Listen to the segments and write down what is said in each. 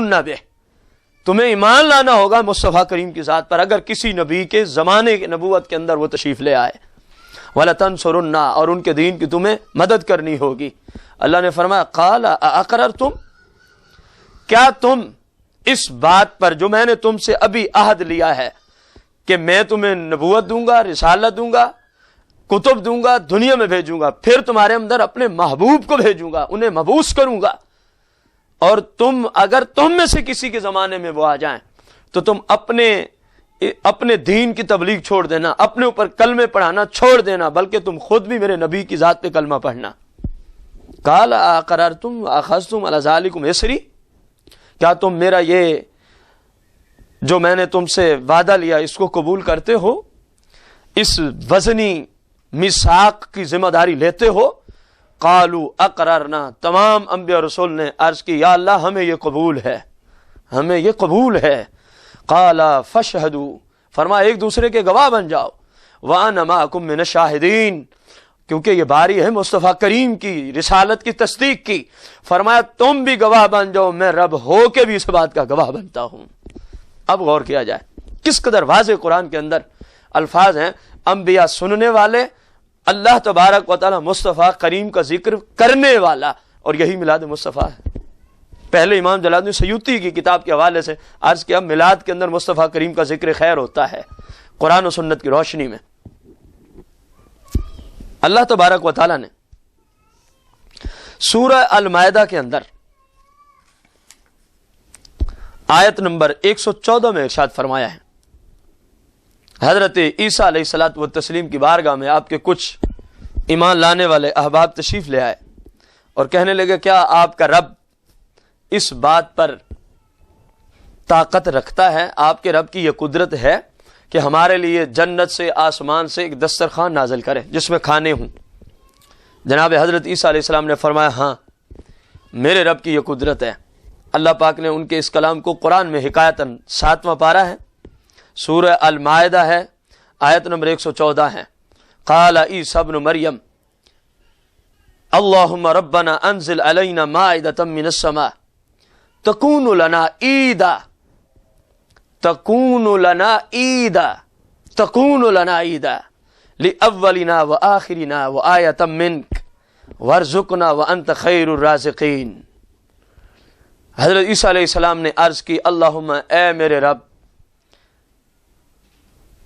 تؤمنن بہ، تمہیں ایمان لانا ہوگا مصطفیٰ کریم کی ذات پر اگر کسی نبی کے زمانے کے نبوت کے اندر وہ تشریف لے آئے، وَلَتَنْصُرُنَّ، اور ان کے دین کی تمہیں مدد کرنی ہوگی۔ اللہ نے فرمایا قَالَ أَأَقْرَرْتُمْ، کیا تم اس بات پر جو میں نے تم سے ابھی عہد لیا ہے کہ میں تمہیں نبوت دوں گا، رسالت دوں گا، کتب دوں گا، دنیا میں بھیجوں گا، پھر تمہارے اندر اپنے محبوب کو بھیجوں گا، انہیں مبعوث کروں گا، اور اگر تم میں سے کسی کے زمانے میں وہ آ جائیں تو تم اپنے دین کی تبلیغ چھوڑ دینا، اپنے اوپر کلمے پڑھانا چھوڑ دینا، بلکہ تم خود بھی میرے نبی کی ذات پہ کلمہ پڑھنا۔ قال اقررتم واخذتم على ذلكم اسری، کیا تم میرا یہ جو میں نے تم سے وعدہ لیا اس کو قبول کرتے ہو، اس وزنی میثاق کی ذمہ داری لیتے ہو؟ قالوا اقررنا، تمام انبیاء رسول نے عرض کی یا اللہ ہمیں یہ قبول ہے، ہمیں یہ قبول ہے۔ قال فاشهدوا، فرمایا ایک دوسرے کے گواہ بن جاؤ، وانا معکم من الشاہدین، کیونکہ یہ باری ہے مصطفیٰ کریم کی رسالت کی تصدیق کی، فرمایا تم بھی گواہ بن جاؤ، میں رب ہو کے بھی اس بات کا گواہ بنتا ہوں۔ اب غور کیا جائے کس قدر واضح قرآن کے اندر الفاظ ہیں، انبیاء سننے والے، اللہ تبارک و تعالی مصطفیٰ کریم کا ذکر کرنے والا، اور یہی میلاد مصطفیٰ ہے۔ پہلے امام جلال الدین سیوطی کی کتاب کے حوالے سے عرض کیا میلاد کے اندر مصطفیٰ کریم کا ذکر خیر ہوتا ہے قرآن و سنت کی روشنی میں۔ اللہ تبارک و تعالی نے سورہ المائدہ کے اندر آیت نمبر 114 میں ارشاد فرمایا ہے، حضرت عیسیٰ علیہ الصلوۃ والتسلیم کی بارگاہ میں آپ کے کچھ ایمان لانے والے احباب تشریف لے آئے اور کہنے لگے کیا آپ کا رب اس بات پر طاقت رکھتا ہے، آپ کے رب کی یہ قدرت ہے کہ ہمارے لیے جنت سے آسمان سے ایک دسترخوان نازل کرے جس میں کھانے ہوں؟ جناب حضرت عیسیٰ علیہ السلام نے فرمایا ہاں میرے رب کی یہ قدرت ہے۔ اللہ پاک نے ان کے اس کلام کو قرآن میں حکایتاً 7واں پارہ ہے، سورہ المائدہ ہے، آیت نمبر 114 ہے۔ قال عیسیٰ ابن مریم اللہم ربنا انزل علینا مائدۃ من السماء تکون لنا عیدا، تکون لنا عیدا، تکون لنا عیدا لأولنا وآخرنا وآیۃ منک وارزقنا وانت خیر الرازقین۔ حضرت عیسیٰ علیہ السلام نے عرض کی اللہم اے میرے رب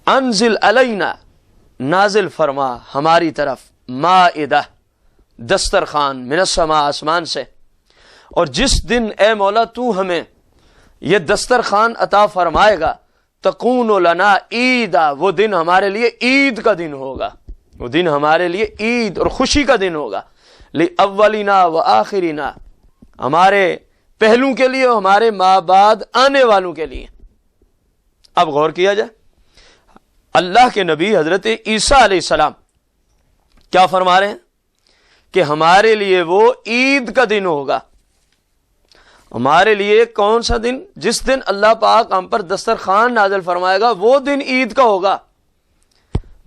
انزل علینا، نازل فرما ہماری طرف، مائدہ دسترخوان، من السماء آسمان سے، اور جس دن اے مولا تو ہمیں یہ دسترخوان عطا فرمائے گا تکون لنا عیدا، وہ دن ہمارے لیے عید کا دن ہوگا، وہ دن ہمارے لیے عید اور خوشی کا دن ہوگا، لأولنا وآخرنا، ہمارے پہلوں کے لیے، ہمارے ماں بعد آنے والوں کے لیے۔ اب غور کیا جائے اللہ کے نبی حضرت عیسیٰ علیہ السلام کیا فرما رہے ہیں کہ ہمارے لیے وہ عید کا دن ہوگا۔ ہمارے لیے کون سا دن؟ جس دن اللہ پاک ہم پر دسترخوان نازل فرمائے گا وہ دن عید کا ہوگا۔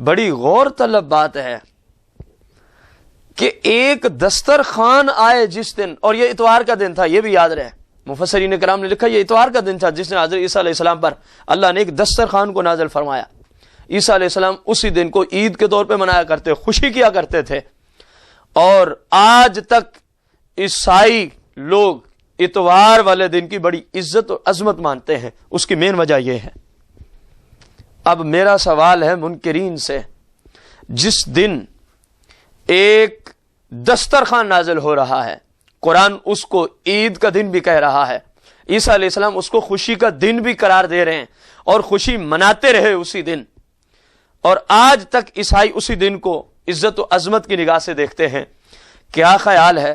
بڑی غور طلب بات ہے کہ ایک دسترخوان آئے جس دن، اور یہ اتوار کا دن تھا، یہ بھی یاد رہے، مفسرین کرام نے لکھا یہ اتوار کا دن تھا جس دن حضرت عیسیٰ علیہ السلام پر اللہ نے ایک دسترخوان کو نازل فرمایا۔ عیسیٰ علیہ السلام اسی دن کو عید کے طور پہ منایا کرتے، خوشی کیا کرتے تھے، اور آج تک عیسائی لوگ اتوار والے دن کی بڑی عزت اور عظمت مانتے ہیں۔ اس کی مین وجہ یہ ہے۔ اب میرا سوال ہے منکرین سے، جس دن ایک دسترخوان نازل ہو رہا ہے، قرآن اس کو عید کا دن بھی کہہ رہا ہے، عیسیٰ علیہ السلام اس کو خوشی کا دن بھی قرار دے رہے ہیں اور خوشی مناتے رہے اسی دن، اور آج تک عیسائی اسی دن کو عزت و عظمت کی نگاہ سے دیکھتے ہیں۔ کیا خیال ہے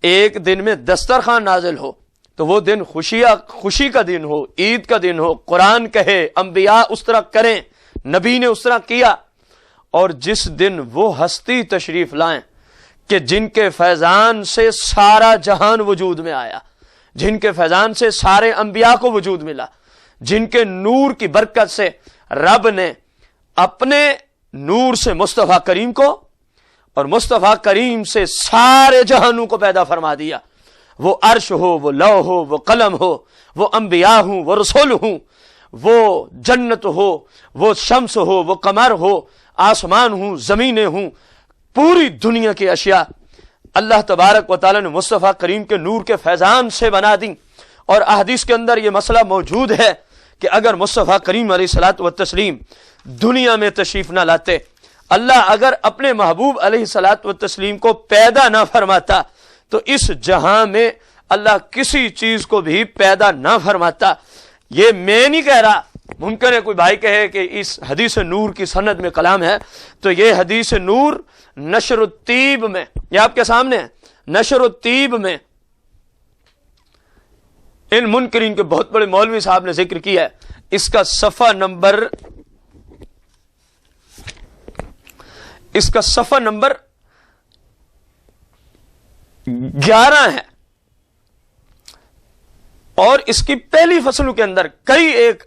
ایک دن میں دسترخوان نازل ہو تو وہ دن خوشی کا دن ہو، عید کا دن ہو، قرآن کہے، انبیاء اس طرح کریں، نبی نے اس طرح کیا، اور جس دن وہ ہستی تشریف لائیں کہ جن کے فیضان سے سارا جہان وجود میں آیا، جن کے فیضان سے سارے انبیاء کو وجود ملا، جن کے نور کی برکت سے رب نے اپنے نور سے مصطفیٰ کریم کو اور مصطفیٰ کریم سے سارے جہانوں کو پیدا فرما دیا، وہ عرش ہو، وہ لوح ہو، وہ قلم ہو، وہ انبیاء ہوں، وہ رسول ہوں، وہ جنت ہو، وہ شمس ہو، وہ قمر ہو، آسمان ہوں، زمینیں ہوں، پوری دنیا کی اشیاء اللہ تبارک و تعالی نے مصطفیٰ کریم کے نور کے فیضان سے بنا دیں۔ اور احادیث کے اندر یہ مسئلہ موجود ہے کہ اگر مصطفیٰ کریم علیہ الصلوۃ والتسلیم دنیا میں تشریف نہ لاتے، اللہ اگر اپنے محبوب علیہ الصلوۃ والتسلیم کو پیدا نہ فرماتا تو اس جہاں میں اللہ کسی چیز کو بھی پیدا نہ فرماتا۔ یہ میں نہیں کہہ رہا، ممکن ہے کوئی بھائی کہے کہ اس حدیث نور کی سند میں کلام ہے، تو یہ حدیث نور نشر الطیب میں، یہ آپ کے سامنے ہے، نشر الطیب میں ان منکرین کے بہت بڑے مولوی صاحب نے ذکر کیا ہے۔ اس کا صفحہ نمبر 11 ہے، اور اس کی پہلی فصلوں کے اندر کئی ایک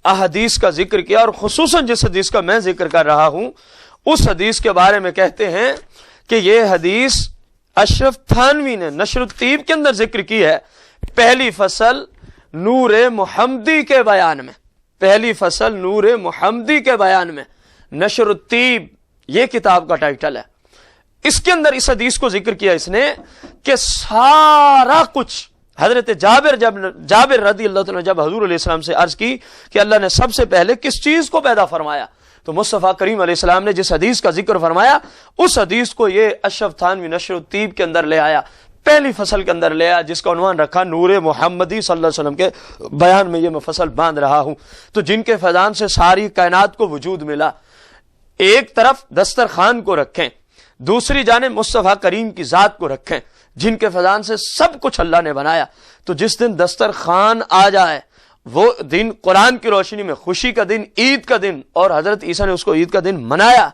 احادیث کا ذکر کیا، اور خصوصاً جس حدیث کا میں ذکر کر رہا ہوں اس حدیث کے بارے میں کہتے ہیں کہ یہ حدیث اشرف تھانوی نے نشر الطیب کے اندر ذکر کی ہے، پہلی فصل نور محمدی کے بیان میں، پہلی فصل نور محمدی کے بیان میں، نشر الطیب یہ کتاب کا ٹائٹل ہے۔ اس کے اندر اس حدیث کو ذکر کیا اس نے کہ سارا کچھ حضرت جابر رضی اللہ عنہ جب حضور علیہ السلام سے عرض کی کہ اللہ نے سب سے پہلے کس چیز کو پیدا فرمایا، تو مصطفیٰ کریم علیہ السلام نے جس حدیث کا ذکر فرمایا اس حدیث کو یہ اشرف تھانوی نشر الطیب کے اندر لے آیا، پہلی فصل کے اندر لے آیا، جس کا عنوان رکھا نور محمدی صلی اللہ علیہ وسلم کے بیان میں یہ میں فصل باندھ رہا ہوں۔ تو جن کے فیضان سے ساری کائنات کو وجود ملا، ایک طرف دسترخوان کو رکھیں، دوسری جانب مصطفیٰ کریم کی ذات کو رکھیں جن کے فیضان سے سب کچھ اللہ نے بنایا۔ تو جس دن دسترخوان آ جائے وہ دن قرآن کی روشنی میں خوشی کا دن، عید کا دن، اور حضرت عیسیٰ نے اس کو عید کا دن منایا،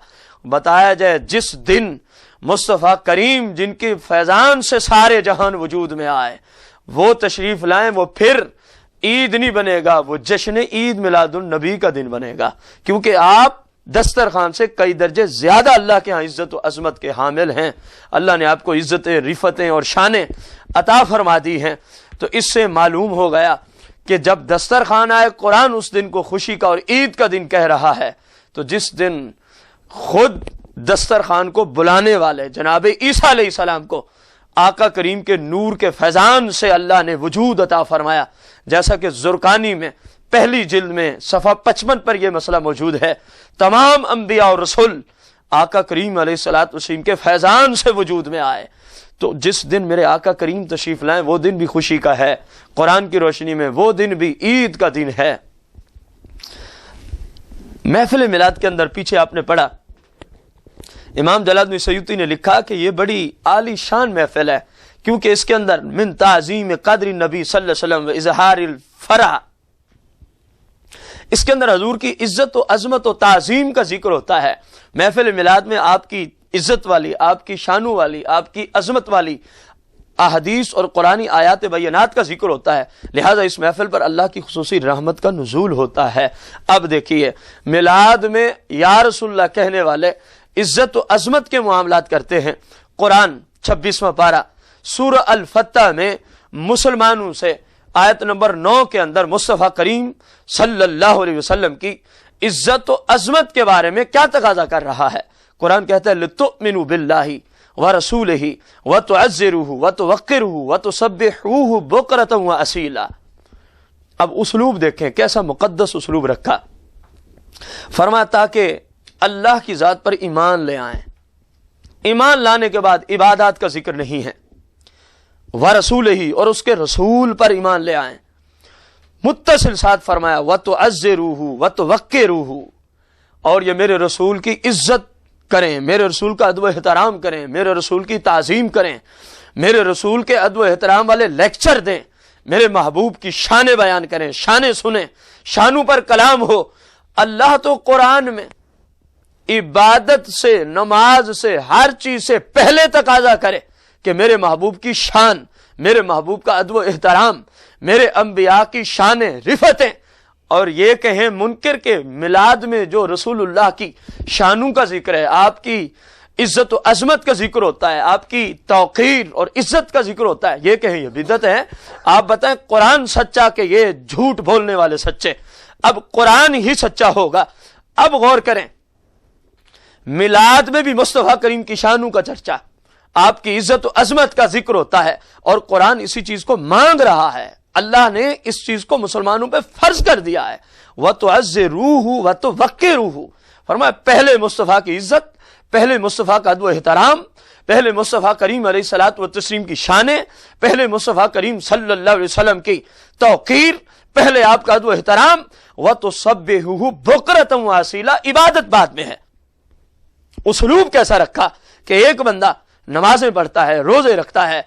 بتایا جائے جس دن مصطفیٰ کریم جن کے فیضان سے سارے جہان وجود میں آئے وہ تشریف لائیں، وہ پھر عید نہیں بنے گا، وہ جشن عید میلاد النبی کا دن بنے گا، کیونکہ آپ دسترخوان سے کئی درجے زیادہ اللہ کے ہاں عزت و عظمت کے حامل ہیں۔ اللہ نے آپ کو عزتیں، رفتیں اور شانیں عطا فرما دی ہیں۔ تو اس سے معلوم ہو گیا کہ جب دسترخوان آئے، قرآن اس دن کو خوشی کا اور عید کا دن کہہ رہا ہے، تو جس دن خود دسترخوان کو بلانے والے جناب عیسیٰ علیہ السلام کو آقا کریم کے نور کے فیضان سے اللہ نے وجود عطا فرمایا، جیسا کہ زرقانی میں پہلی جلد میں صفحہ 55 پر یہ مسئلہ موجود ہے۔ تمام انبیاء اور رسول آقا کریم علیہ الصلوۃ والسلام کے فیضان سے وجود میں آئے۔ تو جس دن میرے آقا کریم تشریف لائیں وہ دن بھی خوشی کا ہے، قرآن کی روشنی میں وہ دن بھی عید کا دن ہے۔ محفل میلاد کے اندر پیچھے آپ نے پڑھا، امام جلال الدین سیوطی نے لکھا کہ یہ بڑی عالی شان محفل ہے، کیونکہ اس کے اندر من تعظیم قدر نبی صلی اللہ علیہ وسلم و اظہار الفرح، اس کے اندر حضور کی عزت و عظمت و تعظیم کا ذکر ہوتا ہے۔ محفل میلاد میں آپ کی عزت والی، آپ کی شانوں والی، آپ کی عظمت والی احادیث اور قرآنی آیات بینات کا ذکر ہوتا ہے، لہذا اس محفل پر اللہ کی خصوصی رحمت کا نزول ہوتا ہے۔ اب دیکھیے، میلاد میں یا رسول اللہ کہنے والے عزت و عظمت کے معاملات کرتے ہیں۔ قرآن 26واں پارہ سورہ الفتح میں مسلمانوں سے آیت نمبر 9 کے اندر مصطفیٰ کریم صلی اللہ علیہ وسلم کی عزت و عظمت کے بارے میں کیا تقاضا کر رہا ہے؟ قرآن کہتا ہے لِتُؤْمِنُوا بِاللَّهِ وَرَسُولِهِ وَتُعَزِّرُوهُ وَتُوَقِّرُوهُ وَتُسَبِّحُوهُ بُكْرَةً وَأَصِيلًا۔ اب اسلوب دیکھیں کیسا مقدس اسلوب رکھا، فرماتا کہ اللہ کی ذات پر ایمان لے آئیں، ایمان لانے کے بعد عبادات کا ذکر نہیں ہے، وَرَسُولِهِ اور اس کے رسول پر ایمان لے آئیں، متصل ساتھ فرمایا وَتُعَزِّرُوهُ وَتُوَقِّرُوهُ، اور یہ میرے رسول کی عزت کریں، میرے رسول کا ادب و احترام کریں، میرے رسول کی تعظیم کریں، میرے رسول کے ادب و احترام والے لیکچر دیں، میرے محبوب کی شانیں بیان کریں، شانیں سنیں، شانوں پر کلام ہو۔ اللہ تو قرآن میں عبادت سے، نماز سے، ہر چیز سے پہلے تقاضا کرے کہ میرے محبوب کی شان، میرے محبوب کا ادب و احترام، میرے انبیاء کی شانیں، رفتیں، اور یہ کہیں منکر کے میلاد میں جو رسول اللہ کی شانوں کا ذکر ہے، آپ کی عزت و عظمت کا ذکر ہوتا ہے، آپ کی توقیر اور عزت کا ذکر ہوتا ہے، یہ کہیں یہ بدعت ہے؟ آپ بتائیں قرآن سچا کہ یہ جھوٹ بولنے والے سچے؟ اب قرآن ہی سچا ہوگا۔ اب غور کریں، میلاد میں بھی مصطفیٰ کریم کی شانوں کا چرچا، آپ کی عزت و عظمت کا ذکر ہوتا ہے، اور قرآن اسی چیز کو مانگ رہا ہے۔ اللہ نے اس چیز کو مسلمانوں پہ فرض کر دیا ہے، وَتُعَزِّرُوهُ وَتُوَقِّرُوهُ، فرمایا پہلے مصطفیٰ کی عزت، پہلے مصطفیٰ کا ادب و احترام، پہلے مصطفیٰ کریم علیہ الصلوۃ والتسلیم کی شانیں، پہلے مصطفیٰ کریم صلی اللہ علیہ وسلم کی توقیر، پہلے آپ کا ادب و احترام، وَتُسَبِّحُوهُ بُكْرَةً وَأَصِيلًا، عبادت بعد میں ہے۔ اسلوب کیسا رکھا کہ ایک بندہ نمازیں پڑھتا ہے، روزے رکھتا ہے،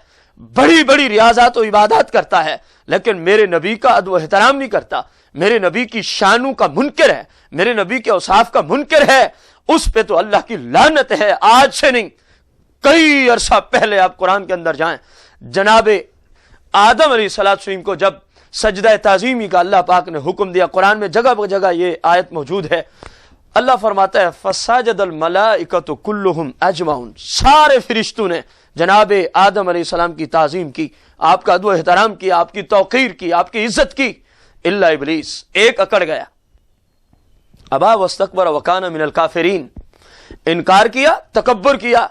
بڑی بڑی ریاضات و عبادات کرتا ہے، لیکن میرے نبی کا ادب و احترام نہیں کرتا، میرے نبی کی شانوں کا منکر ہے، میرے نبی کے اوصاف کا منکر ہے، اس پہ تو اللہ کی لعنت ہے۔ آج سے نہیں، کئی عرصہ پہلے آپ قرآن کے اندر جائیں، جناب آدم علیہ السلام کو جب سجدہ تعظیمی کا اللہ پاک نے حکم دیا، قرآن میں جگہ جگہ یہ آیت موجود ہے، اللہ فرماتا ہے فسجد الملائکۃ کلہم اجمعون، سارے فرشتوں نے جناب آدم علیہ السلام کی تعظیم کی، آپ کا ادب و احترام کیا، آپ کی توقیر کی، آپ کی عزت کی، الا ابلیس، ایک اکڑ گیا، ابا واستکبر وکان من الکافرین، انکار کیا، تکبر کیا،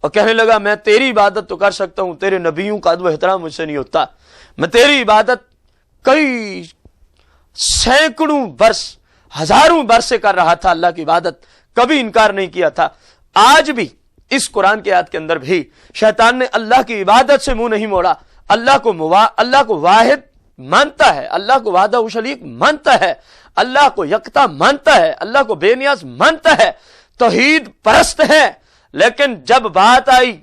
اور کہنے لگا میں تیری عبادت تو کر سکتا ہوں، تیرے نبیوں کا ادب و احترام مجھ سے نہیں ہوتا، میں تیری عبادت کئی سینکڑوں برس، ہزاروں برس سے کر رہا تھا، اللہ کی عبادت کبھی انکار نہیں کیا تھا۔ آج بھی اس قرآن کی آیت کے اندر بھی شیطان نے اللہ کی عبادت سے منہ نہیں موڑا، اللہ کو واحد مانتا ہے، اللہ کو وحدہ شریک مانتا ہے، اللہ کو یکتا مانتا ہے، اللہ کو بے نیاز مانتا ہے، توحید پرست ہے، لیکن جب بات آئی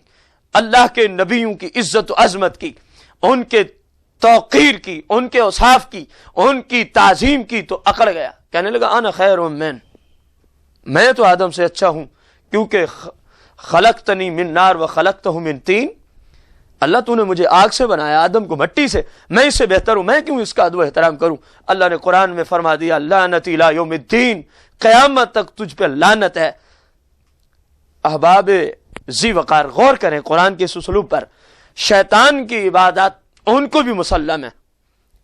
اللہ کے نبیوں کی عزت و عظمت کی، ان کے توقیر کی، ان کے اوصاف کی، ان کی تعظیم کی، تو اکڑ گیا، کہنے لگا انا خیر من، میں تو آدم سے اچھا ہوں، کیونکہ خلقتنی من نار و خلقتہ من طین، اللہ تو نے مجھے آگ سے بنایا، آدم کو مٹی سے، میں اس سے بہتر ہوں، میں کیوں اس کا ادب و احترام کروں؟ اللہ نے قرآن میں فرما دیا لعنتی الی یوم الدین، قیامت تک تجھ پہ لعنت ہے۔ احباب ذی وقار، غور کریں قرآن کے اس اسلوب پر، شیطان کی عبادات ان کو بھی مسلم ہے،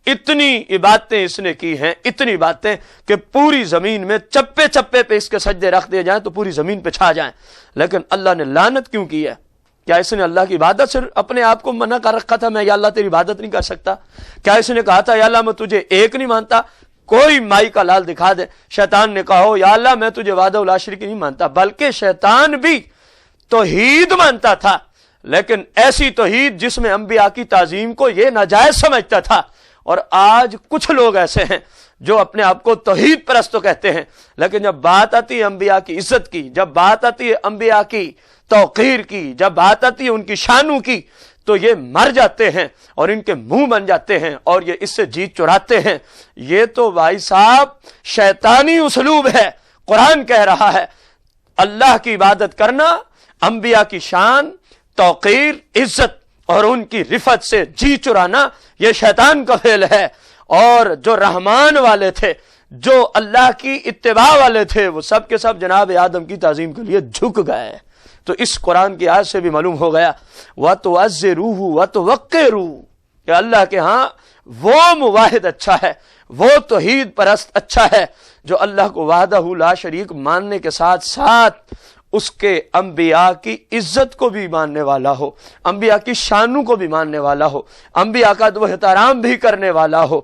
اتنی عبادتیں اس نے کی ہیں، اتنی باتیں کہ پوری زمین میں چپے چپے پہ اس کے سجدے رکھ دیے جائیں تو پوری زمین پہ چھا جائیں، لیکن اللہ نے لعنت کیوں کی ہے؟ کیا اس نے اللہ کی عبادت سے اپنے آپ کو منع کر رکھا تھا، میں یا اللہ تیری عبادت نہیں کر سکتا؟ کیا اس نے کہا تھا یا اللہ میں تجھے ایک نہیں مانتا، کوئی مائی کا لال دکھا دے؟ شیطان نے کہا ہو یا اللہ میں تجھے وحدہ لا شریک نہیں مانتا، بلکہ شیطان بھی توحید مانتا تھا، لیکن ایسی توحید جس میں انبیاء کی تعظیم کو یہ ناجائز سمجھتا تھا۔ اور آج کچھ لوگ ایسے ہیں جو اپنے آپ کو توحید پرست تو کہتے ہیں، لیکن جب بات آتی ہے انبیاء کی عزت کی، جب بات آتی ہے انبیاء کی توقیر کی، جب بات آتی ہے ان کی شانوں کی، تو یہ مر جاتے ہیں اور ان کے منہ بن جاتے ہیں اور یہ اس سے جیت چراتے ہیں۔ یہ تو بھائی صاحب شیطانی اسلوب ہے۔ قرآن کہہ رہا ہے اللہ کی عبادت کرنا، انبیاء کی شان، توقیر، عزت اور ان کی رفعت سے جی چرانا، یہ شیطان کا فعل ہے۔ اور جو رحمان والے تھے، جو اللہ کی اتباع والے تھے، وہ سب کے سب جناب آدم کی تعظیم کے لیے جھک گئے۔ تو اس قرآن کی آیت سے بھی معلوم ہو گیا وَتُعَزِّرُوهُ وَتُوَقِّرُوهُ کہ اللہ کے ہاں وہ مواحد اچھا ہے، وہ توحید پرست اچھا ہے جو اللہ کو وحدہ لا شریک ماننے کے ساتھ ساتھ اس کے انبیاء کی عزت کو بھی ماننے والا ہو، انبیاء کی شانوں کو بھی ماننے والا ہو، انبیاء کا ادب و احترام بھی کرنے والا ہو،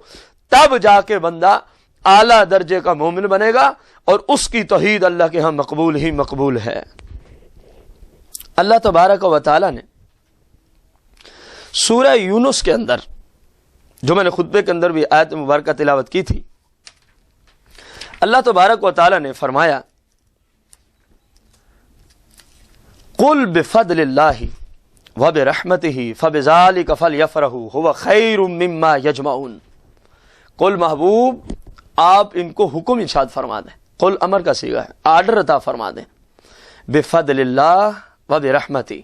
تب جا کے بندہ اعلیٰ درجے کا مومن بنے گا، اور اس کی توحید اللہ کے ہاں مقبول ہی مقبول ہے۔ اللہ تبارک و تعالی نے سورہ یونس کے اندر، جو میں نے خطبے کے اندر بھی آیت مبارکہ تلاوت کی تھی، اللہ تبارک و تعالی نے فرمایا قل بفضل اللہ وبرحمتہ فبذلک فلیفرحوا هو خیر مما یجمعون۔ قل محبوب آپ ان کو حکم ارشاد فرما دیں، قل امر کا صیغہ ہے، آرڈر عطا فرما دیں، بفضل اللہ وبرحمتہ،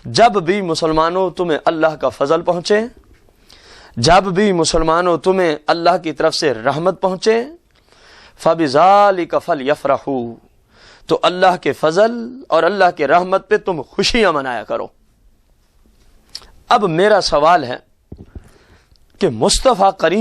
جب بھی مسلمانوں تمہیں اللہ کا فضل پہنچے، جب بھی مسلمانوں تمہیں اللہ کی طرف سے رحمت پہنچے، فبذلک فلیفرحوا، تو اللہ کے فضل اور اللہ کے رحمت پہ تم خوشیاں منایا کرو۔ اب میرا سوال ہے کہ مصطفیٰ کریم